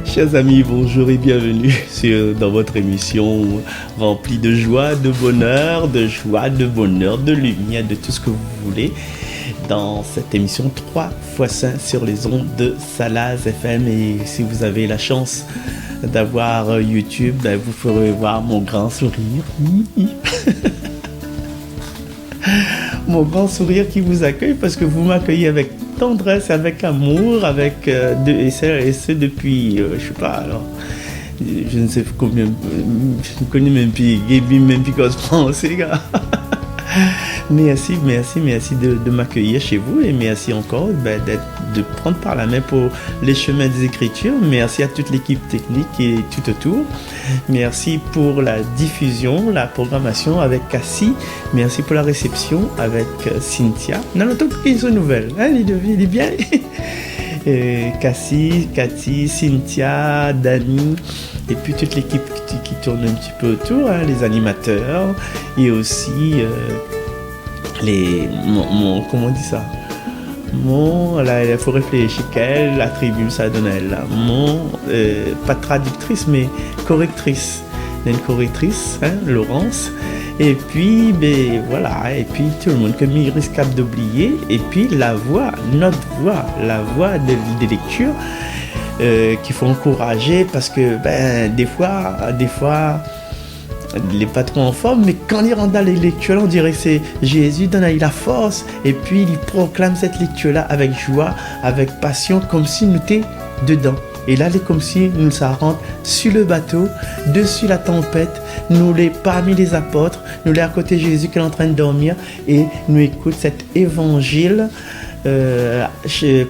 Chers amis, bonjour et bienvenue dans votre émission remplie de joie, de bonheur, de lumière, de tout ce que vous voulez. Dans cette émission 3 x 5 sur les ondes de Salaz FM. Et si vous avez la chance d'avoir YouTube, vous pourrez voir mon grand sourire. Mon grand sourire qui vous accueille parce que vous m'accueillez avec tendresse, avec amour, et ce depuis, je sais pas, alors, je ne sais combien, je ne connais même plus, même plus qu'on se prend aussi, gars. Merci de m'accueillir chez vous et merci encore de prendre par la main pour les chemins des Écritures. Merci à toute l'équipe technique et tout autour. Merci pour la diffusion, la programmation avec Cassie. Merci pour la réception avec Cynthia. Non, qui sont nouvelles, hein, il est bien. Cassie, Cathy, Cynthia, Dani et puis toute l'équipe qui tourne un petit peu autour, hein, les animateurs et aussi comment on dit ça, il faut réfléchir quelle attribut ça donne à elle, pas traductrice mais correctrice, une correctrice, hein, Laurence. Et puis, voilà, et puis tout le monde que m'y risque d'oublier. Et puis notre voix, la voix des lectures qu'il faut encourager parce que des fois, il n'est pas trop en forme, mais quand il rentre dans les lectures, on dirait que c'est Jésus donne la force et puis il proclame cette lecture-là avec joie, avec passion, comme si nous étions dedans. Et là, c'est comme si nous ça rentre sur le bateau, dessus la tempête, nous les parmi les apôtres, nous les à côté de Jésus qui est en train de dormir et nous écoute cet évangile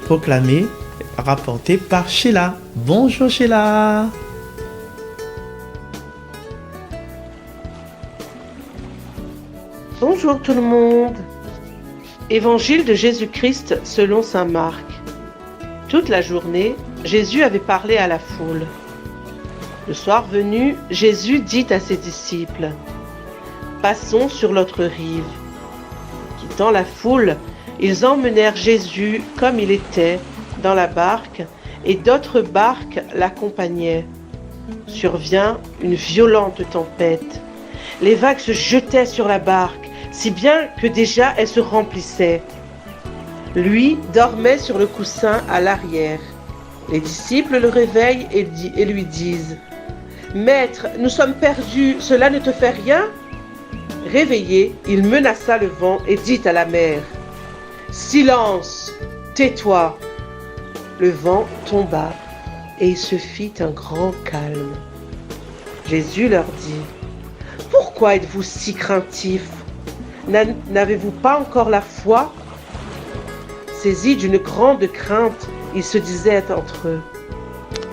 proclamé, rapporté par Sheila. Bonjour Sheila. Bonjour tout le monde. Évangile de Jésus-Christ selon saint Marc. Toute la journée, Jésus avait parlé à la foule. Le soir venu, Jésus dit à ses disciples : « Passons sur l'autre rive. » Quittant la foule, ils emmenèrent Jésus comme il était dans la barque et d'autres barques l'accompagnaient. Survient une violente tempête. Les vagues se jetaient sur la barque, si bien que déjà elle se remplissait. Lui dormait sur le coussin à l'arrière. Les disciples le réveillent et lui disent : « Maître, nous sommes perdus, cela ne te fait rien ?» Réveillé, il menaça le vent et dit à la mer : « Silence, tais-toi !» Le vent tomba et il se fit un grand calme. Jésus leur dit : « Pourquoi êtes-vous si craintifs ? N'avez-vous pas encore la foi ?» Saisis d'une grande crainte, ils se disaient entre eux :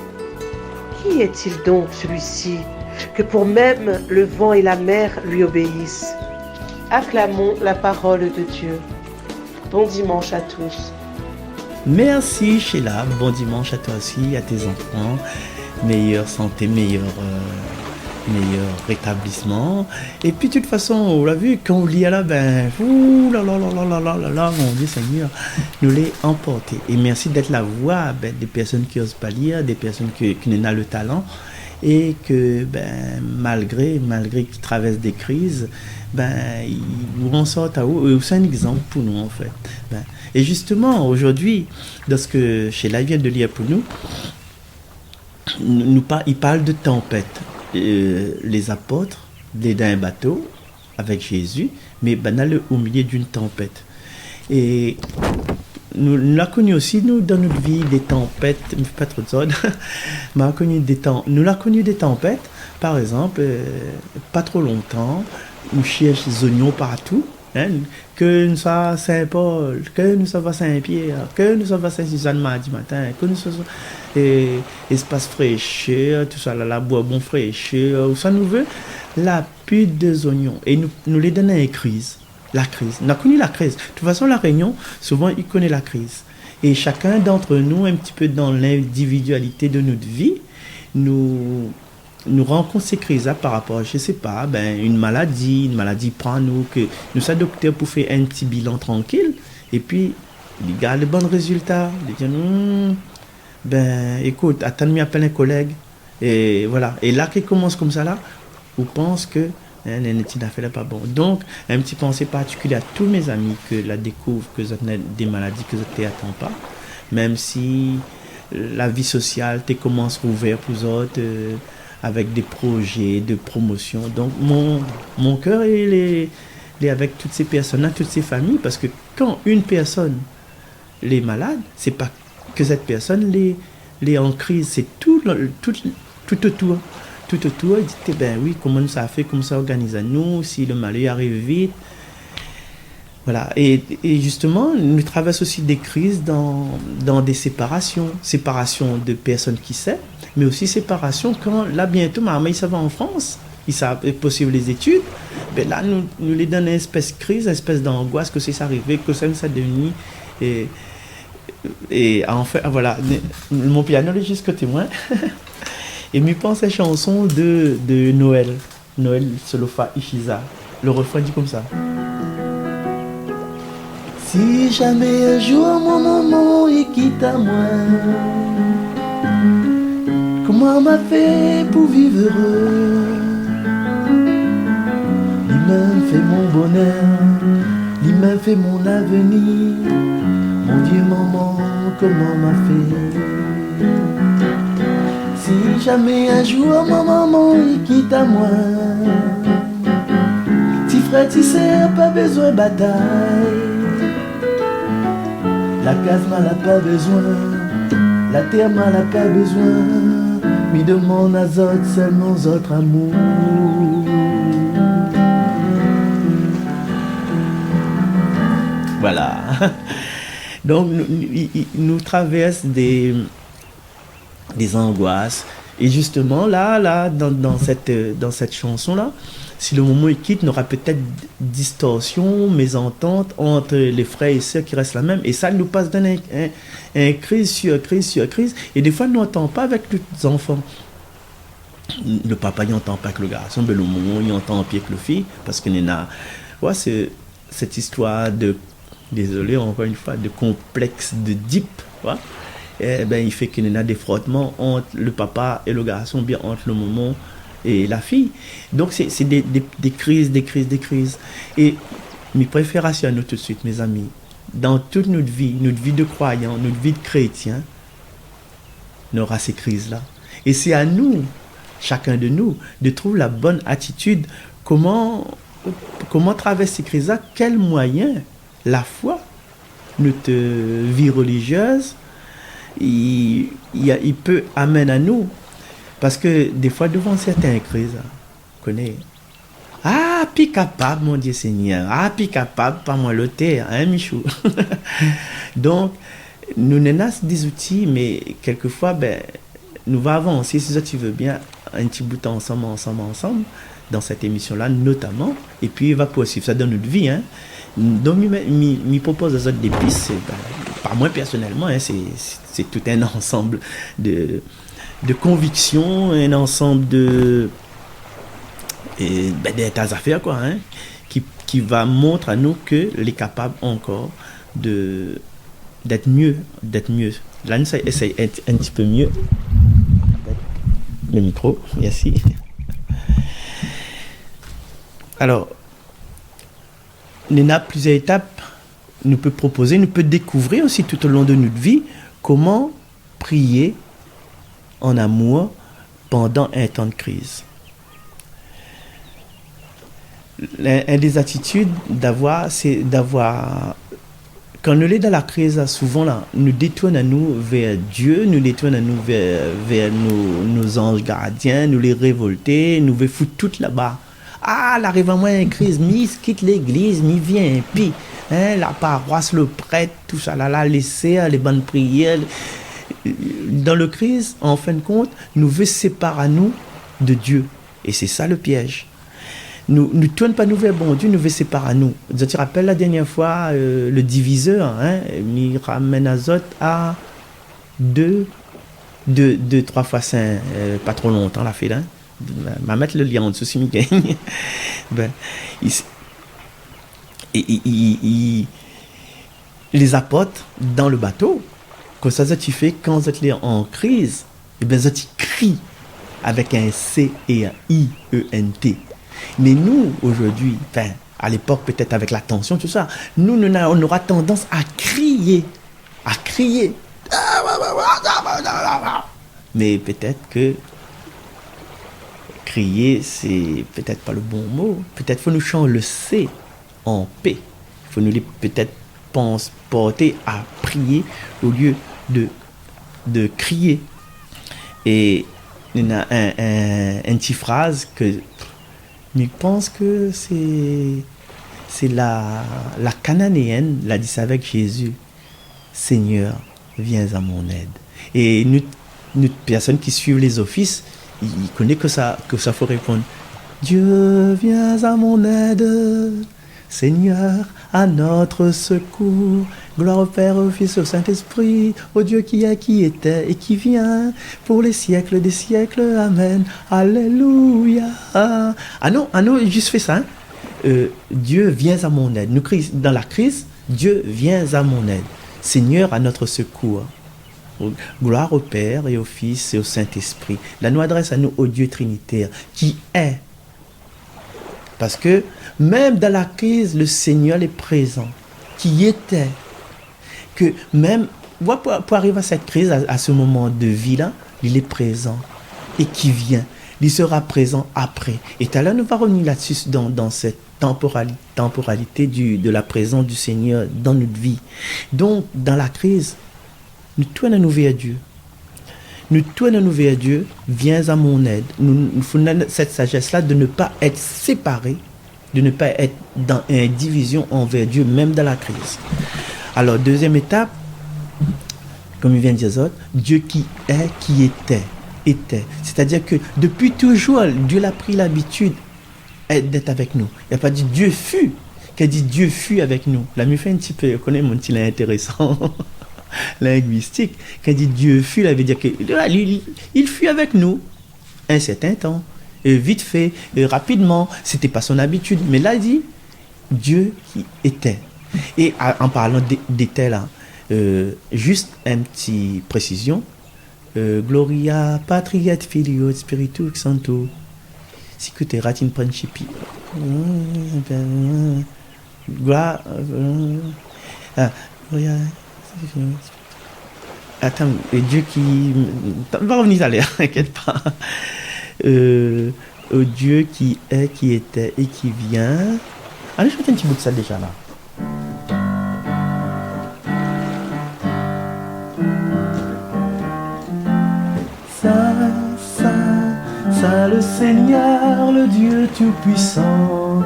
« Qui est-il donc celui-ci, que pour même le vent et la mer lui obéissent ?» Acclamons la parole de Dieu. Bon dimanche à tous. Merci Sheila, bon dimanche à toi aussi, à tes enfants. Meilleure santé, meilleur rétablissement. Et puis de toute façon, on l'a vu, quand on lit là, mon Dieu Seigneur, nous les emporter. Et merci d'être la voix des personnes qui n'osent pas lire, des personnes qui n'ont pas le talent, et que malgré qu'ils traversent des crises, ils nous en sortent à haut. C'est un exemple pour nous en fait. Et justement, aujourd'hui, dans ce que Sheila vient de lire pour nous, il parle de tempête. Les apôtres étaient dans un bateau avec Jésus, mais au milieu d'une tempête. Et nous l'avons connu aussi, nous, dans notre vie, des tempêtes, pas trop de ça, nous l'avons connu des tempêtes, par exemple, pas trop longtemps, nous cherchons des oignons partout, hein, que nous sommes à Saint-Paul, que nous sommes à Saint-Pierre, que nous sommes à Saint-Suzanne mardi matin, que nous sommes espace fraîcheur, tout ça, la bois bon fraîcheur, où ça nous veut, la pute des oignons. Et nous les donnons une crise. La crise. On a connu la crise. De toute façon, la Réunion, souvent, il connaît la crise. Et chacun d'entre nous, un petit peu dans l'individualité de notre vie, nous nous rencontrons ces crises-là par rapport, je sais pas, une maladie prend nous, que nous sommes docteurs pour faire un petit bilan tranquille, et puis, il garde les bons résultats, il dit, écoute, attends, il appelle un collègue, et voilà. Et là, qu'il commence comme ça, là, on pense que l'étude affaire n'est pas bon. Donc, un petit pensée particulier à tous mes amis que la découvrent, que vous avez des maladies que vous n'attendez pas, même si la vie sociale te commence à ouvrir pour les autres, avec des projets de promotion. Donc, mon cœur, il est avec toutes ces personnes-là, toutes ces familles, parce que quand une personne est malade, c'est pas que cette personne est en crise, c'est tout autour. Tout autour, il dit, oui, comment ça fait, comment ça organise à nous, si le malheur arrive vite. Voilà. Et justement, nous traversons aussi des crises dans des séparations de personnes qui s'aiment, mais aussi séparation quand, là, bientôt, il s'en va en France, il est possible les études, là, nous les donnons une espèce de crise, une espèce d'angoisse, que c'est arrivé, que ça devenu, et en fait, voilà, mon piano est juste côté moi, et je pense à la chanson de Noël, Solofa Ishiza, le refrain dit comme ça. Si jamais un jour mon maman il quitte à moi, comment m'a fait pour vivre heureux? Lui-même fait mon bonheur, lui-même fait mon avenir. Mon Dieu maman, comment m'a fait? Si jamais un jour mon maman il quitte à moi, petit frère, petit sœur, pas besoin de bataille. La case m'en a pas besoin, la terre m'en a pas besoin, mais demande à autres seulement aux autres amours. Voilà. Donc nous traversons des angoisses. Et justement là dans cette chanson là, si le moment il quitte, il y aura peut-être distorsion, mésentente entre les frères et sœurs qui restent la même. Et ça nous passe d'un crise sur crise sur crise. Et des fois, nous n'entendons pas avec les enfants. Le papa, il n'entend pas avec le garçon, mais le moment, il entend pire que le fille. Parce qu'il y a c'est cette histoire de, désolé encore une fois, de complexe de Deep. Il fait qu'il y a des frottements entre le papa et le garçon, bien entre le moment et la fille. Donc c'est des crises. Et mes préférations à nous tout de suite, mes amis, dans toute notre vie de croyants, notre vie de chrétiens, on aura ces crises-là. Et c'est à nous, chacun de nous, de trouver la bonne attitude. Comment traverser ces crises-là? Quels moyens la foi, notre vie religieuse, il peut amener à nous. Parce que des fois, devant certaines crises, on connaît. Ah, puis capable, mon Dieu Seigneur. Ah, puis capable, pas moi le terre, hein, Michou. Donc, nous n'avons des outils, mais quelquefois, nous va avancer, si ça tu veux bien, un petit bout de temps ensemble, dans cette émission-là, notamment, et puis il va poursuivre ça dans notre vie. Hein. Donc, je propose aux autres des pistes, pas moi personnellement, hein, c'est tout un ensemble de convictions, un ensemble d'états affaires, quoi, hein, qui va montrer à nous qu'il est capable encore d'être mieux. Là, nous essayons un petit peu mieux. Le micro, merci. Alors, il y a plusieurs étapes. Nous peut proposer, nous peut découvrir aussi tout au long de notre vie comment prier en amour pendant un temps de crise. Une des attitudes c'est d'avoir, quand nous sommes dans la crise, souvent là, nous détournons à nous vers Dieu, nous détournons à nous vers nos anges gardiens, nous les révolter, nous veut foutre tout là-bas. Ah, là arrive à moi une crise, quitte l'église, vient, puis la paroisse, le prêtre, tout ça là, les bonnes prières. Dans la crise, en fin de compte, nous veut séparer nous de Dieu. Et c'est ça le piège. Nous ne tournons pas nous vers bon Dieu, nous veut séparer nous. Je te rappelle la dernière fois, le diviseur, il ramène Azote à 2, 3 fois 5, pas trop longtemps la fait, Ma mettre le lien en dessous si je gagne. Ben, les apôtres dans le bateau, comme ça tu fais quand vous êtes en crise, et bien ça tu cries avec un C et un I-E-N-T. Mais nous, aujourd'hui, à l'époque peut-être avec la tension, tout ça, on aura tendance à crier. Mais peut-être que crier, c'est peut-être pas le bon mot. Peut-être faut nous changer le C en P. Il faut nous peut-être porter à prier au lieu de crier. Et il y a une petite phrase que je pense que c'est la cananéenne, l'a dit ça avec Jésus. Seigneur, viens à mon aide. Et nous personnes qui suivent les offices, ils connaissent que ça faut répondre. Dieu, viens à mon aide. Seigneur, à notre secours. Gloire au Père, au Fils, au Saint-Esprit, au Dieu qui est, qui était et qui vient, pour les siècles des siècles. Amen. Alléluia. Ah non, juste fais ça. Dieu, viens à mon aide. Nous, dans la crise, Dieu, viens à mon aide. Seigneur, à notre secours. Gloire au Père et au Fils et au Saint-Esprit. Là, nous adresse à nous, au Dieu Trinitaire, qui est. Parce que même dans la crise, le Seigneur est présent, qui était. Que même, pour arriver à cette crise, à ce moment de vie-là, il est présent et qui vient. Il sera présent après. Et tout à l'heure, nous allons revenir là-dessus dans cette temporalité de la présence du Seigneur dans notre vie. Donc, dans la crise, nous tournons vers Dieu. Nous tournons vers Dieu, viens à mon aide. Nous faisons cette sagesse-là de ne pas être séparés, de ne pas être dans une division envers Dieu, même dans la crise. Alors, deuxième étape, comme il vient de dire ça, Dieu qui est, qui était. C'est-à-dire que depuis toujours, Dieu a pris l'habitude d'être avec nous. Il n'a pas dit Dieu fut, qu'il a dit Dieu fut avec nous. La mieux fait un petit peu, connaît mon petit intéressant linguistique. Quand il dit Dieu fut, il veut dire qu'il fut avec nous un certain temps, vite fait, rapidement. C'était pas son habitude, mais là il dit Dieu qui était. Et en parlant d'été là, juste une petite précision. Gloria Patri et Filio et Spiritus Sancto. Si que tu ratin principi. Gloire. Attends, Dieu qui. On va revenir à l'air, t'inquiète pas. Dieu qui est, qui était et qui vient. Allez, je fais un petit bout de ça déjà là. Saint le Seigneur, le Dieu Tout-Puissant,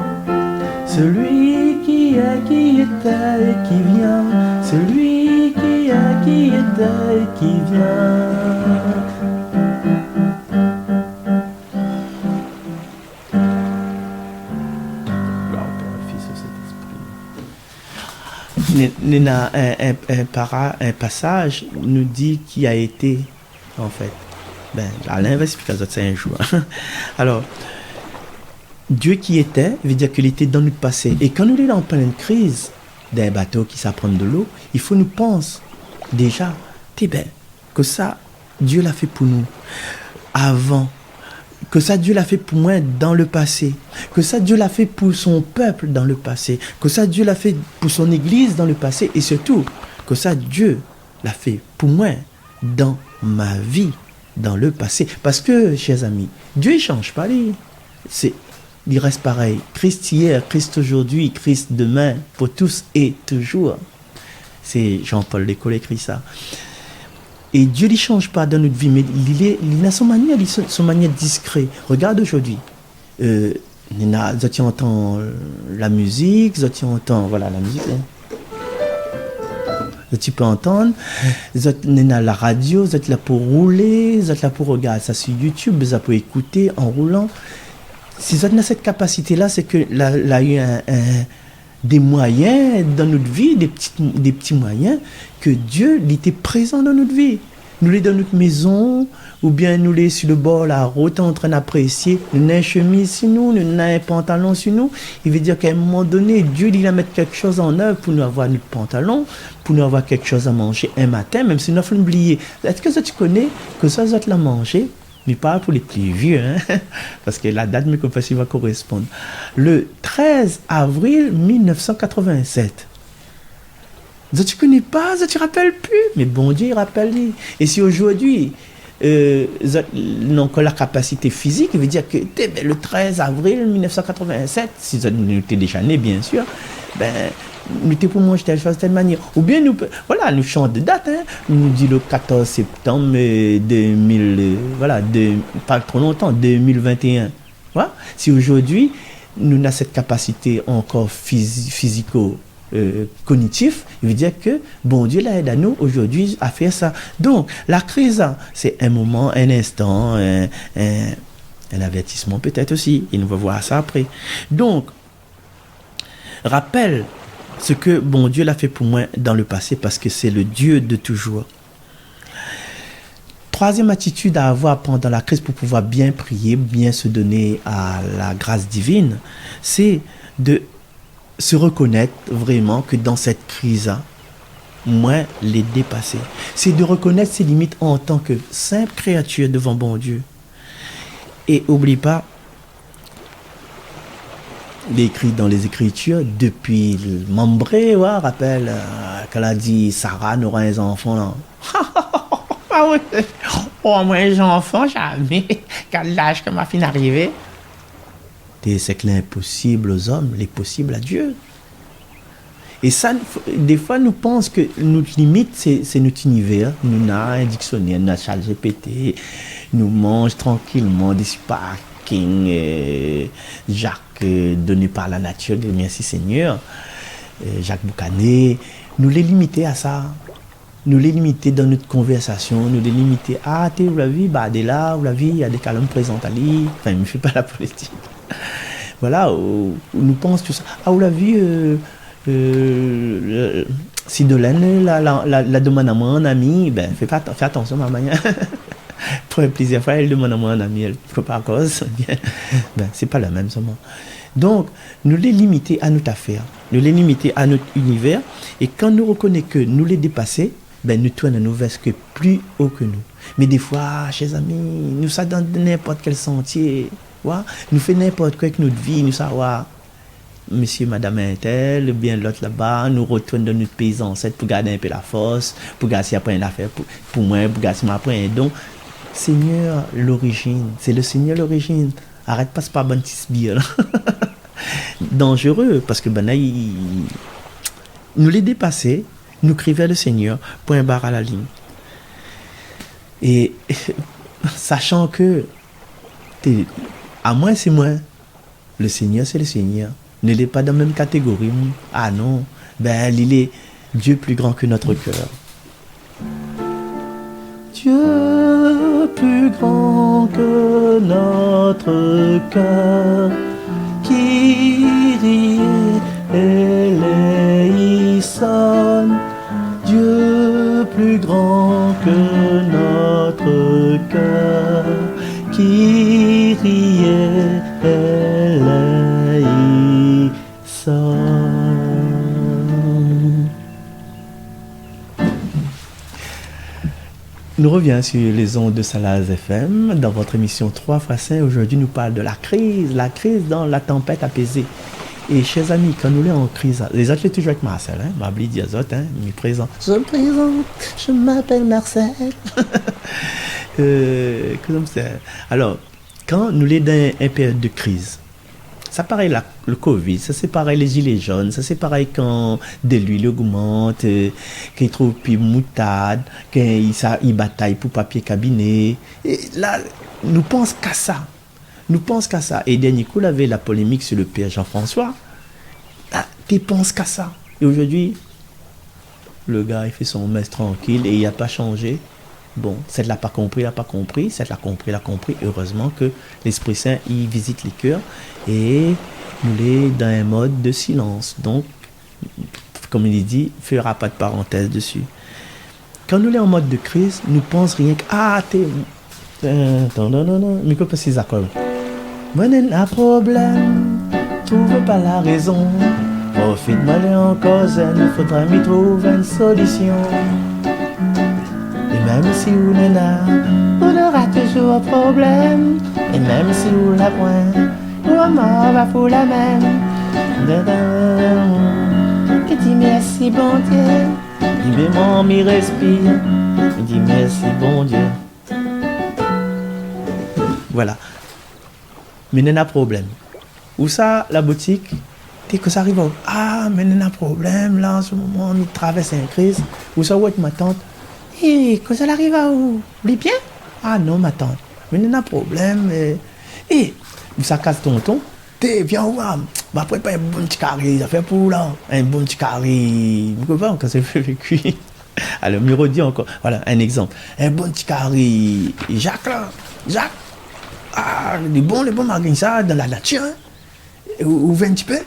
celui qui est, qui était et qui vient, celui qui est, qui était et qui vient. Gloire au Père, au Fils et au Saint-Esprit. Un passage nous dit qui a été, en fait. Alain va expliquer ça, c'est un jour. Alors, Dieu qui était, veut dire qu'il était dans notre passé. Et quand nous sommes en pleine crise d'un bateau qui s'apprend de l'eau, il faut nous penser déjà, que ça, Dieu l'a fait pour nous avant. Que ça, Dieu l'a fait pour moi dans le passé. Que ça, Dieu l'a fait pour son peuple dans le passé. Que ça, Dieu l'a fait pour son église dans le passé. Et surtout, que ça, Dieu l'a fait pour moi dans ma vie. Dans le passé. Parce que, chers amis, Dieu ne change pas. Il reste pareil. Christ hier, Christ aujourd'hui, Christ demain, pour tous et toujours. C'est Jean-Paul Lécole écrit ça. Et Dieu ne change pas dans notre vie, mais il a son manière discrète. Regarde aujourd'hui. Tu entends la musique, tu entends, voilà la musique. Tu peux entendre, vous êtes à la radio, vous êtes là pour rouler, vous êtes là pour regarder ça sur YouTube, vous êtes pour écouter en roulant. Si vous avez cette capacité-là, c'est que là, il y a eu des moyens dans notre vie, des petits moyens, que Dieu il était présent dans notre vie. nous les dans notre maison, ou bien nous les sur le bord de la route en train d'apprécier, nous n'avons une chemise sur nous, nous n'avons un pantalon sur nous. Il veut dire qu'à un moment donné, Dieu il va mettre quelque chose en œuvre pour nous avoir notre pantalon, pour nous avoir quelque chose à manger un matin, même si nous avons oublié. Est-ce que ça tu connais que ça vous l'a mangé? Mais pas pour les plus vieux, hein? Parce que la date me va correspondre. Le 13 avril 1987. Ça tu connais pas, ça tu rappelles plus, mais bon Dieu il rappelle. Et si aujourd'hui n'ont encore la capacité physique, il veut dire que le 13 avril 1987, si nous étions déjà nés bien sûr, ben nous étions pour manger telle chose de telle manière. Ou bien nous changeons de date, hein? Nous dit le 14 septembre 2000, pas trop longtemps, 2021. Voilà. Si aujourd'hui nous avons cette capacité encore physico cognitif, il veut dire que bon Dieu l'aide à nous aujourd'hui à faire ça. Donc la crise, c'est un moment, un instant, un avertissement peut-être aussi, et nous va voir ça après. Donc rappelle ce que bon Dieu l'a fait pour moi dans le passé, parce que c'est le Dieu de toujours. Troisième attitude à avoir pendant la crise pour pouvoir bien prier, bien se donner à la grâce divine, c'est de se reconnaître vraiment que dans cette crise, moi, les dépasser. C'est de reconnaître ses limites en tant que simple créature devant bon Dieu. Et oublie pas, il est écrit dans les Écritures, depuis le membré, rappelle, qu'elle a dit, Sarah n'aura un enfant. Là. Ah oui, oh, moi, j'ai un enfant, jamais, quel l'âge que ma fille n'arrivait. C'est que l'impossible aux hommes, l'impossible à Dieu. Et ça, des fois, nous pensons que notre limite, c'est notre univers. Nous avons un dictionnaire, nous avons ChatGPT, nous mangeons tranquillement des parking, Jacques, donné par la nature, merci Seigneur, Jacques Boucanet. Nous les limiter à ça. Nous les limiter dans notre conversation, nous les limiter à, tu la vie, bah, de là, ou la vie, il y a des calmes présents à lui. Enfin, il ne fait pas la politique. Voilà, nous pensons tout ça. Ah, ou la vie, si Dolène la demande à moi un ami, ben, fais attention, ma manière. Pour plusieurs fois, elle demande à moi un ami, elle ne peut pas à cause. Ben, c'est pas la même seulement. Donc, nous les limiter à notre affaire, nous les limiter à notre univers, et quand nous reconnaissons que nous les dépasser, ben, nous tournons nos vestes plus haut que nous. Mais des fois, chers amis, nous ça dans n'importe quel sentier, nous faisons n'importe quoi avec notre vie, nous savoir, monsieur, madame un tel, bien l'autre là-bas, nous retournons dans notre pays ancêtre pour garder un peu la force, pour garder si après une affaire pour moi, pour garder si après un don. Seigneur, l'origine, c'est le Seigneur l'origine. Arrête pas, c'est pas bon petit sbire. Dangereux, parce que ben là, nous les dépasser, nous crier vers le Seigneur, point barre à la ligne. Et sachant que à moi c'est moi, le Seigneur c'est le Seigneur. Ne l'est pas dans la même catégorie. Ah non, ben il est Dieu plus grand que notre cœur. Dieu plus grand que notre cœur, Kyrie eleison. Dieu plus grand que notre cœur, Kyrie eleison. Nous revenons sur les ondes de Salaz FM dans votre émission 3 x 5. Aujourd'hui, nous parlons de la crise dans la tempête apaisée. Et chers amis, quand nous sommes en crise, les autres, toujours avec Marcel, hein, m'abli dit aux autres, hein, me présente. Je me présente, je m'appelle Marcel. Comme ça. Alors, quand nous sommes dans une période de crise, ça paraît le Covid, ça c'est pareil les gilets jaunes, ça c'est pareil quand de l'huile augmente, qu'il trouve plus moutarde, qu'il bataille pour papier cabinet. Et là, nous pensons qu'à ça. Et dernier coup, il y avait la polémique sur le père Jean-François. Là, tu penses qu'à ça. Et aujourd'hui, le gars, il fait son messe tranquille et il n'a pas changé. Bon, celle-là n'a pas compris, celle-là a compris. Heureusement que l'Esprit Saint, il visite les cœurs et nous est dans un mode de silence. Donc, comme il dit, il ne fera pas de parenthèse dessus. quand nous sommes en mode de crise, nous pensons rien que ah t'es non, mais quoi c'est ça quoi. Moi n'a un problème, trouve pas la raison. Profite mal en cause, il faudra m'y trouver une solution. Et même si vous n'en avez, on aura toujours un problème. Et même si vous la point, on va pour la même. Et dis merci bon Dieu. Il bémol, m'y respire. Il dit merci bon Dieu. Voilà. Mais il y a un problème. Où ça, la boutique, dès que ça arrive, ah, mais il y a un problème là en ce moment, on traverse une crise. Où ça, où est ma tante? Et quand ça arrive à où? Bien? Ah non, ma tante. Mais il y a un problème. Et ça casse ton ton. Viens voir. Bah, après, pas un bon petit carré, ça fait pour là. Un bon petit carré. Vous comprenez quand c'est fait cuit. Alors, me redis encore. Voilà, un exemple. Un bon petit carré. Jacques là. Jacques. Ah, les bons marins, ça, dans la nature. Ou 20 un petit peu.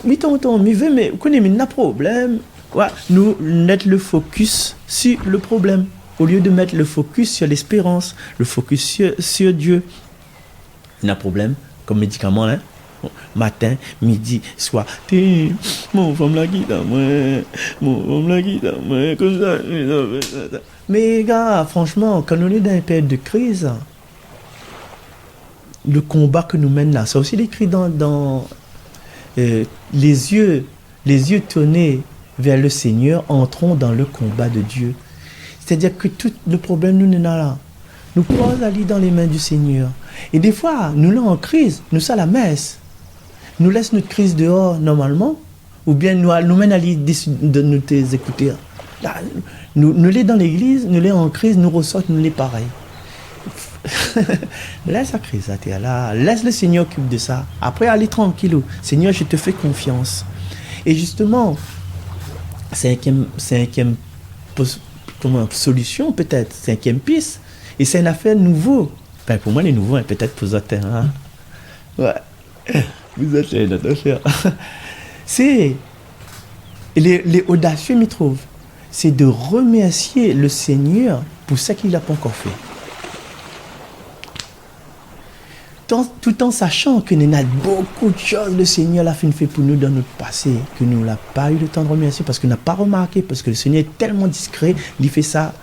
Mais tonton, mais vous connaissez, mais il y a un problème. Ouais, nous mettons le focus sur le problème. Au lieu de mettre le focus sur l'espérance, le focus sur Dieu. Il y a un problème, comme médicament, hein. Matin, midi, soir. Mon femme la guide à moi, comme ça. Mais gars, franchement, quand on est dans une période de crise, le combat que nous mène là, ça aussi écrit dans les yeux tournés vers le Seigneur, entrons dans le combat de Dieu. C'est-à-dire que tout le problème, nous n'en a là. Nous pouvons aller dans les mains du Seigneur. Et des fois, nous là en crise, nous sommes à la messe. Nous laisse notre crise dehors normalement, ou bien nous mène à aller de nous écouter. Là, nous les dans l'église, nous les en crise, nous ressortons, nous les pareil. Laisse la crise, là, laisse le Seigneur occupe de ça. Après, allez tranquille. Seigneur, je te fais confiance. Et justement, cinquième solution peut-être, cinquième piste, et c'est une affaire nouveau. Ben, pour moi, les nouveaux, peut-être pour d'autres. Hein? Ouais. Vous êtes notre affaire. C'est les audacieux m'y trouvent. C'est de remercier le Seigneur pour ce qu'il n'a pas encore fait. Tout en sachant que nous avons beaucoup de choses le Seigneur l'a fait pour nous dans notre passé, que nous n'avons pas eu le temps de remercier parce qu'on n'a pas remarqué, parce que le Seigneur est tellement discret, il fait ça.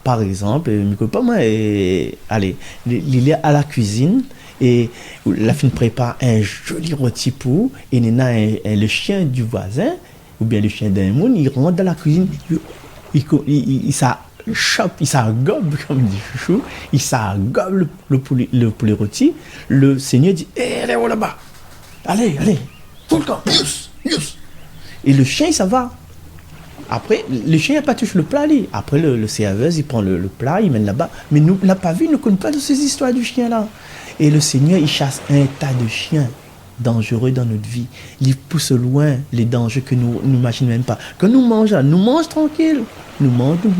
Par exemple, allez, il est à la cuisine et la fille prépare un joli rôti pour et le chien du voisin ou bien le chien d'un monde, il rentre dans la cuisine, il chope, il s'agobe comme dit chouchou, il s'agobe le poulet rôti. Le Seigneur dit allez là-bas, allez, tout le temps, yes. Et le chien ça va. Après, le chien n'a pas touché le plat. Après, le serveur, il prend le plat, il mène là-bas. Mais nous, on n'a pas vu, nous ne connaissons pas de ces histoires du chien-là. Et le Seigneur, il chasse un tas de chiens dangereux dans notre vie. Il pousse loin les dangers que nous n'imaginons même pas. Quand nous mangeons, nous mangeons tranquille. Nous mangeons.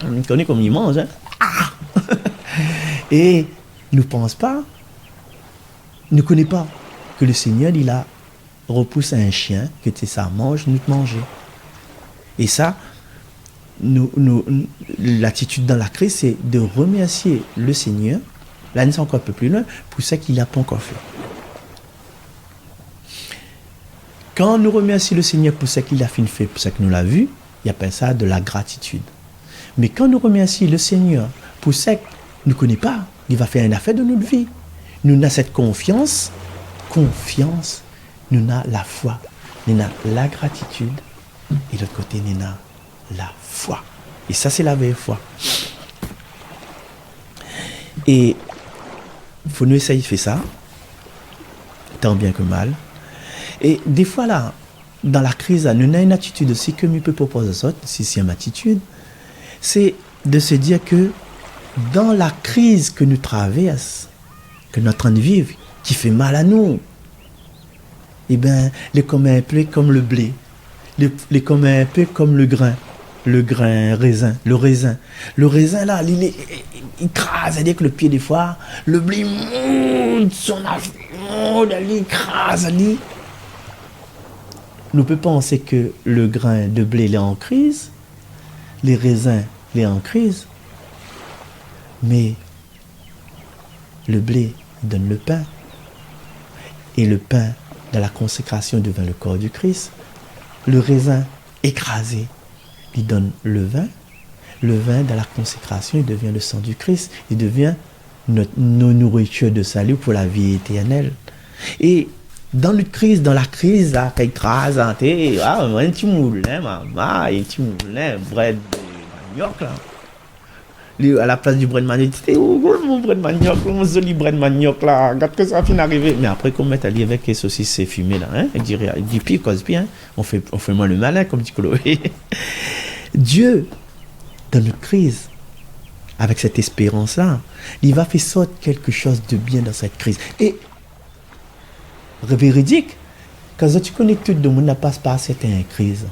On connaît comme ils mangent. Hein? Ah! Et nous ne pensons pas, ne connaissons pas que le Seigneur, il a repoussé un chien, que ça mange, nous manger. Et ça, l'attitude dans la crise, c'est de remercier le Seigneur, là, nous sommes encore un peu plus loin, pour ce qu'il n'a pas encore fait. Quand nous remercions le Seigneur pour ce qu'il a fait, pour ce que nous l'a vu, il appelle ça de la gratitude. Mais quand nous remercions le Seigneur pour ce que nous ne connaissons pas, il va faire une affaire de notre vie. Nous avons cette confiance, nous avons la foi, nous avons la gratitude. Et de l'autre côté, nous avons la foi. Et ça, c'est la vraie foi. Et il faut nous essayer de faire ça, tant bien que mal. Et des fois, là, dans la crise, nous avons une attitude aussi que je peux proposer aux autres, si c'est une attitude, c'est de se dire que dans la crise que nous traversons, que nous sommes en train de vivre, qui fait mal à nous, eh bien, les communs un peu comme le blé. Les communs un peu comme le grain raisin, le raisin là, il crase, c'est-à-dire que le pied des fois, le blé monte, il écrase, nous peut penser que le grain de blé est en crise, les raisins, les en crise, mais le blé donne le pain. Et le pain de la consécration devient le corps du Christ. Le raisin écrasé, il donne le vin. Le vin de la consécration, il devient le sang du Christ. Il devient nos nourritures de salut pour la vie éternelle. Et dans la crise, là, qui écrase, un petit moulin, maman, un petit moulin, bread de manioc, là. À la place du bread manioc, tu dis, oh, mon bread manioc, mon joli bread manioc, là, regarde que ça finit d'arriver. Mais après qu'on mette à lire avec les saucisses fumées, là, hein, il dit pire, cause bien, on fait moins le malin, comme dit Chloé. Dieu, dans notre crise, avec cette espérance-là, il va faire sortir quelque chose de bien dans cette crise. Et, véridique, quand tu connais que tout le monde n'a pas par certaines crises.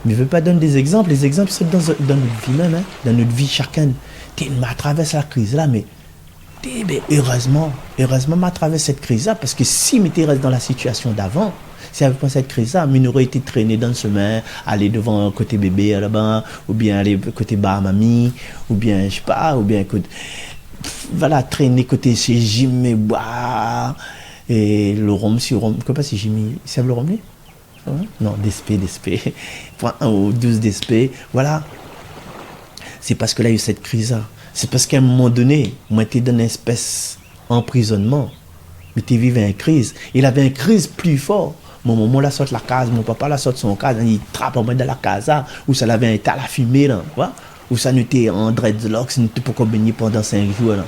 Mais je ne veux pas donner des exemples. Les exemples sont dans notre vie même, hein, dans notre vie chacun. Tu traverses la crise-là, mais heureusement, je traverse cette crise-là, parce que si tu restes dans la situation d'avant, si avec pas cette crise-là, on aurait été traîné dans le chemin, aller devant côté bébé là-bas, ou bien aller côté bar mamie, ou bien, je sais pas, ou bien côté, voilà, traîner côté chez Jimmy, boire, et le rhum, si rhum, quoi pas si Jimmy, c'est le rhum, non, DSP, point 1 ou 12 DSP, voilà. C'est parce que là, il y a eu cette crise-là. C'est parce qu'à un moment donné, moi, j'étais dans une espèce d'emprisonnement, mais tu vivais une crise. Il avait une crise plus forte. Mon maman la sorte la case, mon papa la sorte son case, il trappe en bas de la case, où ça avait un tas à fumer, là, où ça n'était en dreadlocks, ça n'était pas comme baigner pendant 5 jours. Là.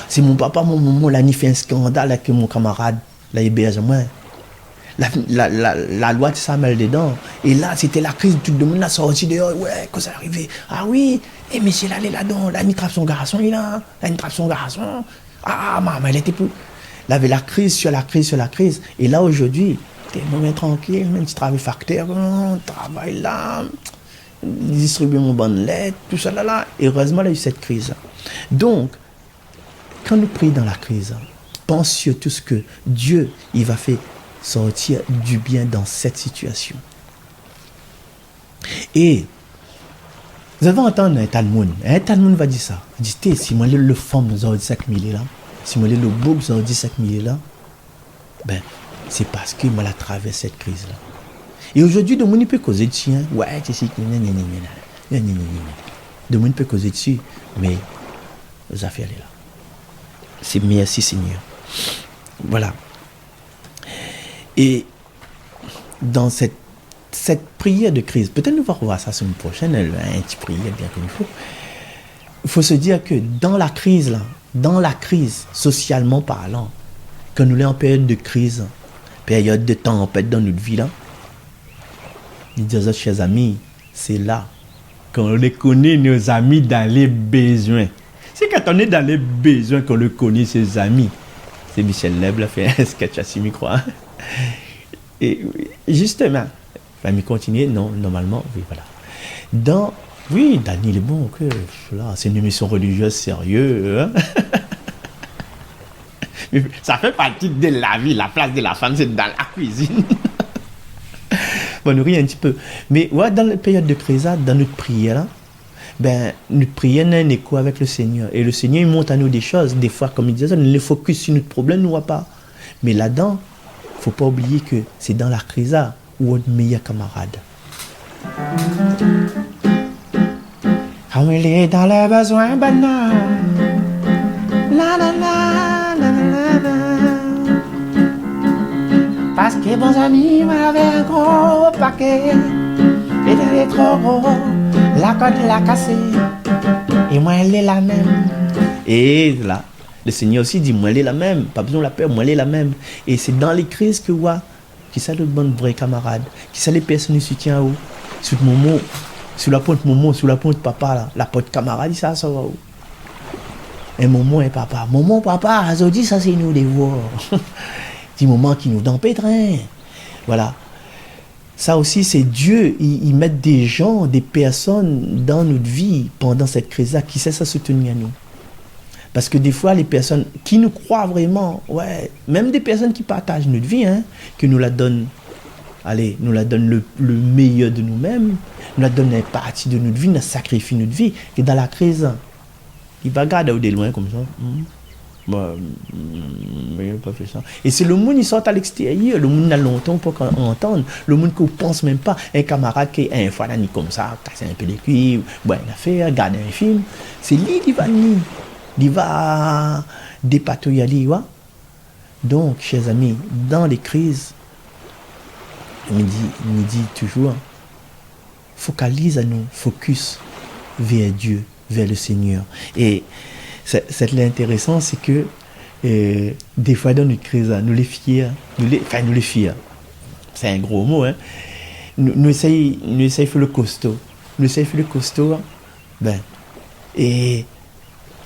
C'est mon papa, mon maman, là, il fait un scandale avec mon camarade, là, il béage moi. La loi de Samuel dedans. Et là, c'était la crise, tout le monde a sorti dehors. Ouais, quand ça arrivé. Ah oui, et monsieur, là, il est là-dedans. Là, il trappe son garçon, il est là. Là, il trappe son garçon. Ah, maman, elle était plus. Là, il avait la crise sur la crise sur la crise. Et là, aujourd'hui, t'es un moment tranquille, même si tu travailles facteur, travaille là, distribue mon bonne lettre, tout ça là. Et heureusement, il y a eu cette crise. Donc, quand nous prions dans la crise, pense sur tout ce que Dieu, il va faire sortir du bien dans cette situation. Et vous allez entendre un tas de monde va dire ça. Il dit, si moi le femme nous a dit 5 000 là, si moi le beau nous a dit 5 000 là, ben, c'est parce que moi la traverse cette crise là. Et aujourd'hui, de monde peut causer dessus, hein. Ouais, c'est si, de monde peut causer dessus, mais vous affaires là. C'est merci Seigneur. Voilà. Et dans cette prière de crise, peut-être nous allons voir ça la semaine prochaine, un petit prière bien comme il faut. Il faut se dire que dans la crise, socialement parlant, quand nous sommes en période de crise, période de tempête dans notre vie, là, nous disons, chers amis, c'est là qu'on les connaît, nos amis, dans les besoins. C'est quand on est dans les besoins qu'on le connaît, ses amis. C'est Michel Leb, là, fait un sketch à 6 micros. Hein? Et justement, famille continue, non, normalement, oui, voilà. Oui, Daniel est bon, que là, c'est une émission religieuse sérieuse. Hein? Mais ça fait partie de la vie, la place de la femme, c'est dans la cuisine. Bon, nous rions un petit peu. Mais ouais, dans la période de crise, dans notre prière, là, ben, notre prière a un écho avec le Seigneur. Et le Seigneur, il montre à nous des choses. Des fois, comme il disait, on les focus sur notre problème, nous ne voit pas. Mais là-dedans, il ne faut pas oublier que c'est dans la crise où on est meilleur camarade. Quand il est dans les besoins banals, la la la la la la. Parce que bons amis m'avaient un gros paquet, et il est trop gros, la corde l'a cassé, et moi elle est la même. Et là, le Seigneur aussi dit, moi elle est la même, pas besoin de la peur, moi elle est la même. Et c'est dans les crises que ouais, qui sont les bons vrais camarades, qui sont les personnes qui soutiennent à vous, sur le moment. Sous la pointe maman, sous la pointe papa, là, la pointe camarade, ça va où? Et maman et papa. Maman, papa, aujourd'hui, ça c'est nous les voir. Des moments qui nous donnent pétrin. Voilà. Ça aussi, c'est Dieu. Il met des gens, des personnes dans notre vie pendant cette crise-là qui sait ça soutenir nous. Parce que des fois, les personnes qui nous croient vraiment, ouais, même des personnes qui partagent notre vie, hein, qui nous la donnent allez, nous la donne le meilleur de nous-mêmes, nous la donne une partie de notre vie, nous sacrifie notre vie, et dans la crise, il va garder de loin comme ça. Mais il n'a pas fait ça. Et c'est le monde qui sort à l'extérieur, le monde a longtemps pour entendre, le monde qui ne pense même pas, un camarade qui est un fois ni comme ça, casser un peu les cuivres, boire une affaire, regarder un film, c'est lui qui va venir, il va dépatouiller. Donc, chers amis, dans les crises, il me dit toujours, focalise à nous, focus vers Dieu, vers le Seigneur. Et c'est intéressant, c'est que des fois dans notre crise, nous les fiers, c'est un gros mot, hein. Nous essayons de faire le costaud. Et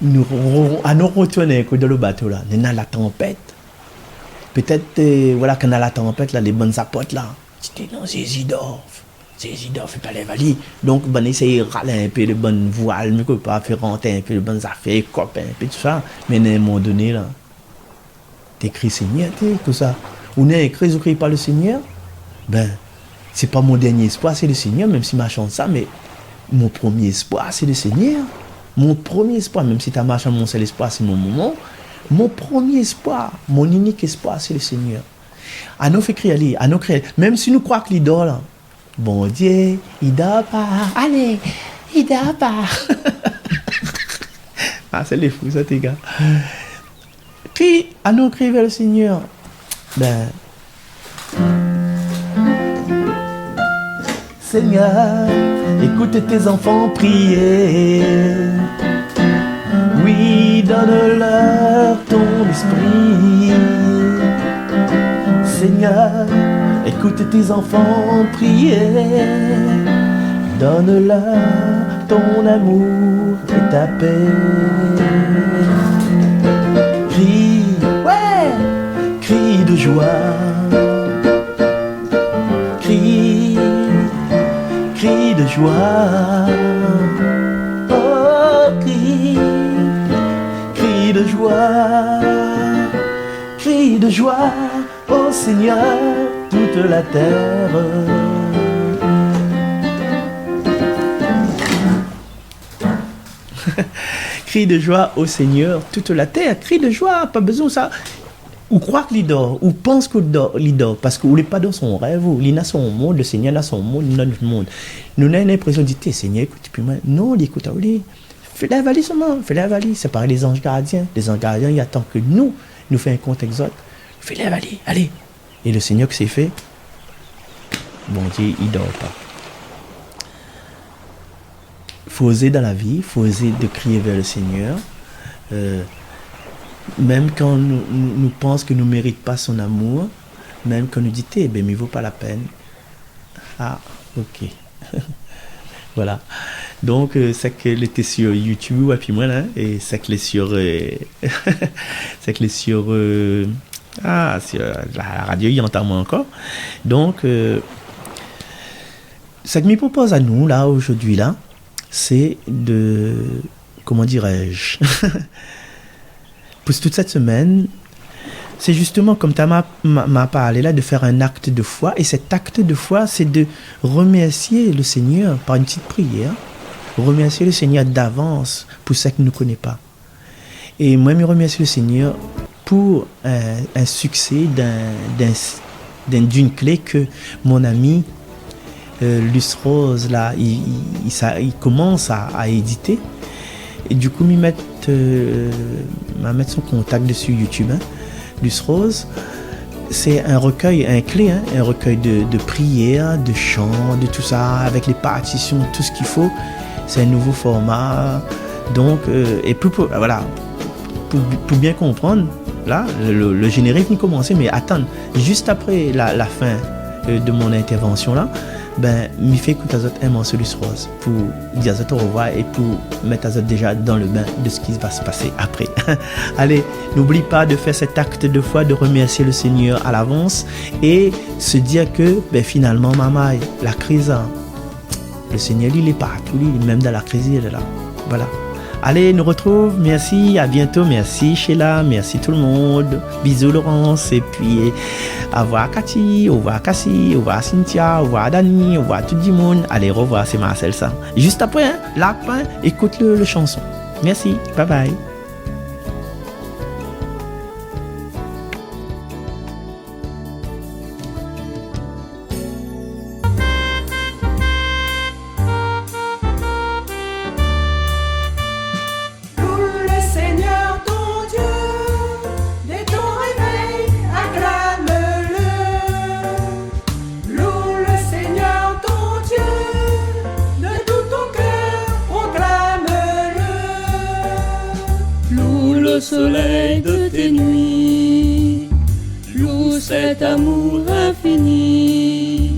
nous retourner dans le bateau là, nous avons la tempête. Peut-être, voilà, quand on a la tempête là, les bonnes apôtres là, c'était non, c'est Isidore, fait pas les valises. Donc, on essaye de râler un peu de bonnes voiles, mais qu'on peut pas faire rentrer un peu de bonnes affaires, copains, un peu tout ça. Mais à un moment donné, là, t'écris Seigneur, tout ça. On est écrit, ou pas le Seigneur, c'est pas mon dernier espoir, c'est le Seigneur, même si ma chance ça, mais mon premier espoir, c'est le Seigneur. Mon premier espoir, même si ta marche, mon seul espoir, c'est mon moment. Mon premier espoir, mon unique espoir, c'est le Seigneur. À nous fait crier, à nous crier, même si nous croyons que l'idole, là, bon Dieu, il dort pas. Allez, il dort pas. Ah, c'est les fous, ça, tes gars. Puis, à nous crier vers le Seigneur. Seigneur, écoute tes enfants prier. Oui, donne-leur ton esprit. Seigneur, écoute tes enfants prier, donne-leur ton amour et ta paix. Crie de joie, crie de joie, oh crie de joie, crie de joie. Ô Seigneur, toute la terre. Crie de joie au Seigneur, toute la terre. Crie de joie, pas besoin de ça. Ou croit qu'il dort, ou pense qu'il dort, parce qu'il n'est pas dans son rêve, il a son monde, le Seigneur a son monde, il a notre monde. Nous avons l'impression de dire, Seigneur, écoute, puis moi, non, il écoute, fais la valise seulement, fais la valise. C'est pareil, les anges gardiens. Les anges gardiens, ils attendent que nous faisons un compte exode. Fais la valise, allez. Et le Seigneur que c'est fait, bon Dieu, il ne dort pas. Il faut oser dans la vie, il faut oser de crier vers le Seigneur. Même quand nous pensons que nous ne méritons pas son amour, même quand nous dit, mais il ne vaut pas la peine. Ah, ok. Voilà. Donc, c'est que était sur YouTube, et puis moi, là, et c'est que sur... c'est que sur... sur la radio, il entend moi encore. Donc, ce que me propose à nous, là, aujourd'hui, là, c'est de... Comment dirais-je pour toute cette semaine, c'est justement, comme tu m'as parlé là, de faire un acte de foi. Et cet acte de foi, c'est de remercier le Seigneur par une petite prière. Remercier le Seigneur d'avance pour ce qu'il ne connaît pas. Et moi, je remercie le Seigneur pour un succès d'une clé que mon ami Luce Rose, là, il commence à éditer. Et du coup, m'a mettre son contact dessus YouTube. Hein. Luce Rose, c'est un recueil, un recueil de prières, de chants, de tout ça, avec les partitions, tout ce qu'il faut. C'est un nouveau format. Donc, et voilà, pour bien comprendre, là, le générique n'est commencé, mais attends, juste après la fin de mon intervention là, m'y fait écouter un morceau de Luce Rose pour dire au revoir et pour mettre déjà dans le bain de ce qui va se passer après. Allez, n'oublie pas de faire cet acte de foi, de remercier le Seigneur à l'avance et se dire que finalement, maman, la crise, le Seigneur, il est partout, même dans la crise, il est là. Voilà. Allez, nous retrouve. Merci, à bientôt. Merci Sheila, merci tout le monde. Bisous Laurence. Et puis, au revoir Cathy, au revoir Cassie, au revoir Cynthia, au revoir Dani, au revoir tout le monde. Allez, au revoir, c'est Marcel ça. Juste après, hein, la fin, écoute le chanson. Merci, bye bye. Le soleil de tes nuits, loue cet amour infini.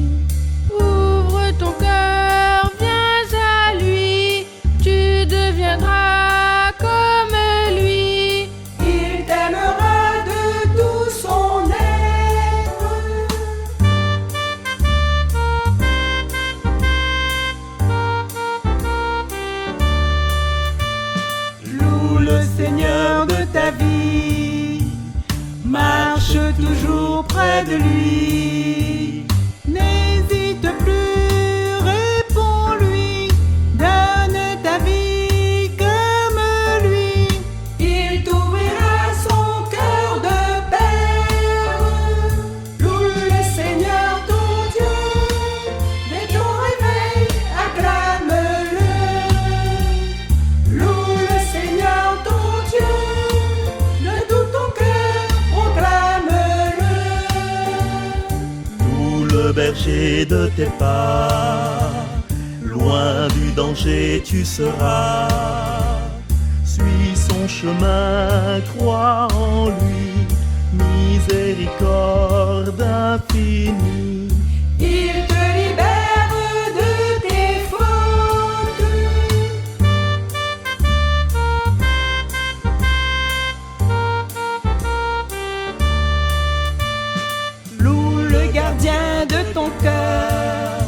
Ouvre ton cœur, viens à lui, tu deviendras comme lui. Il t'aimera de tout son être. Loue le Seigneur de ta vie, marche toujours près de lui. N'hésite plus, réponds-lui, donne ta vie comme lui. Il t'ouvrira son cœur de père. Loue le Seigneur ton Dieu, dès ton réveil, acclame-le. Loue le Seigneur ton Dieu, de tout ton cœur, proclame-le. Loue le berger de tes pas, loin du danger tu seras. Suis son chemin, crois en lui, miséricorde infinie. Il te libère de tes fautes. Loue le gardien de ton cœur,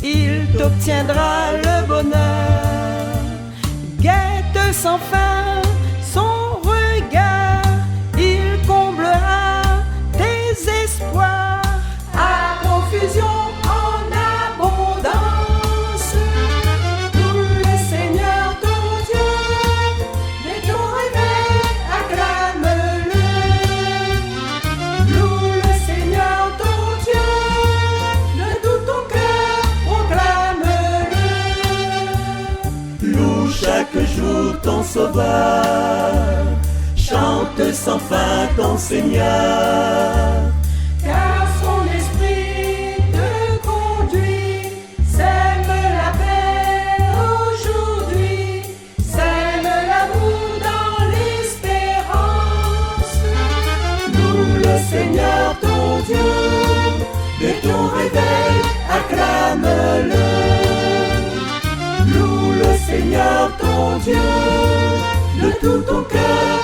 il t'obtiendra le bonheur. Guette sans fin son regard, il comblera tes espoirs. À profusion en abondance. Loue le Seigneur ton Dieu, dès ton réveil, acclame-le. Loue le Seigneur ton Dieu, de tout ton cœur, proclame-le. Loue chaque jour ton sauveur, chante sans fin ton Seigneur. Car son esprit te conduit, sème la paix aujourd'hui, sème l'amour dans l'espérance. Loue le Seigneur ton Dieu, dès ton réveil, acclame-le. Loue le Seigneur ton Dieu, de tout ton cœur,